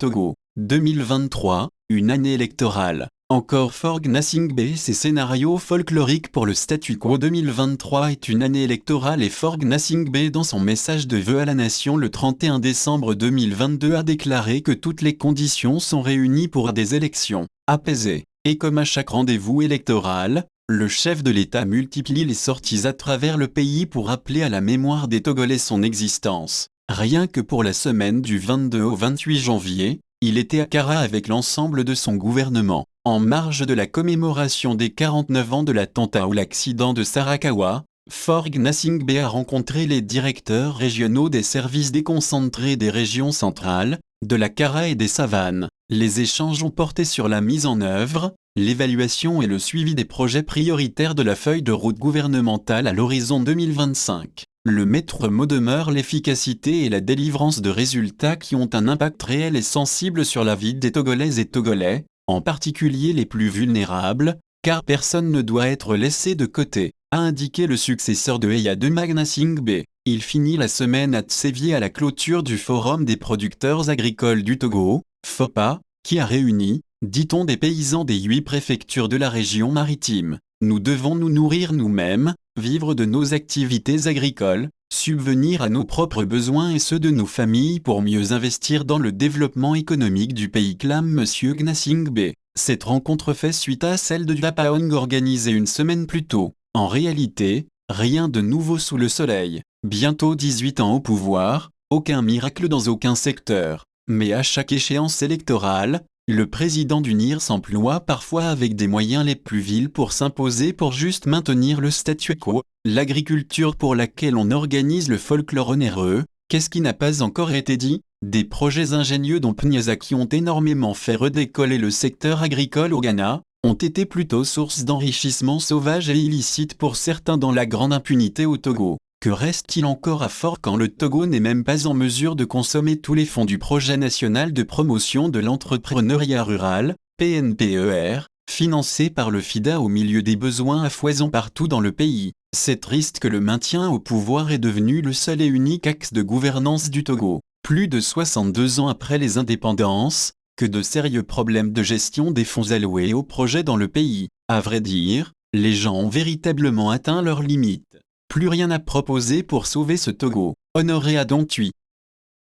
Togo, 2023, une année électorale. Encore For Gnassingbé, ces scénarios folkloriques pour le statu quo. 2023 est une année électorale et For Gnassingbé, dans son message de vœux à la nation le 31 décembre 2022, a déclaré que toutes les conditions sont réunies pour des élections apaisées. Et comme à chaque rendez-vous électoral, le chef de l'État multiplie les sorties à travers le pays pour rappeler à la mémoire des Togolais son existence. Rien que pour la semaine du 22 au 28 janvier, il était à Kara avec l'ensemble de son gouvernement. En marge de la commémoration des 49 ans de l'attentat ou l'accident de Sarakawa, For Gnassingbé a rencontré les directeurs régionaux des services déconcentrés des régions centrales, de la Kara et des savanes. Les échanges ont porté sur la mise en œuvre, l'évaluation et le suivi des projets prioritaires de la feuille de route gouvernementale à l'horizon 2025. Le maître mot demeure l'efficacité et la délivrance de résultats qui ont un impact réel et sensible sur la vie des Togolaises et Togolais, en particulier les plus vulnérables, car personne ne doit être laissé de côté, a indiqué le successeur de Eyadema Gnassingbé. Il finit la semaine à Tsévié à la clôture du Forum des producteurs agricoles du Togo, FOPA, qui a réuni, dit-on, des paysans des 8 préfectures de la région maritime. Nous devons nous nourrir nous-mêmes, vivre de nos activités agricoles, subvenir à nos propres besoins et ceux de nos familles pour mieux investir dans le développement économique du pays, clame M. Gnassingbé. Cette rencontre fait suite à celle de Djapaong organisée une semaine plus tôt. En réalité, rien de nouveau sous le soleil. Bientôt 18 ans au pouvoir, aucun miracle dans aucun secteur. Mais à chaque échéance électorale, le président du NIR s'emploie parfois avec des moyens les plus vils pour s'imposer pour juste maintenir le statu quo. L'agriculture pour laquelle on organise le folklore onéreux, qu'est-ce qui n'a pas encore été dit? Des projets ingénieux dont Pniaza qui ont énormément fait redécoller le secteur agricole au Ghana, ont été plutôt source d'enrichissement sauvage et illicite pour certains dans la grande impunité au Togo. Que reste-t-il encore à Fort quand le Togo n'est même pas en mesure de consommer tous les fonds du projet national de promotion de l'entrepreneuriat rural, PNPER, financé par le FIDA au milieu des besoins à foison partout dans le pays? C'est triste que le maintien au pouvoir est devenu le seul et unique axe de gouvernance du Togo. Plus de 62 ans après les indépendances, que de sérieux problèmes de gestion des fonds alloués au projet dans le pays. À vrai dire, les gens ont véritablement atteint leurs limites. Plus rien à proposer pour sauver ce Togo. Honoré Adontuit.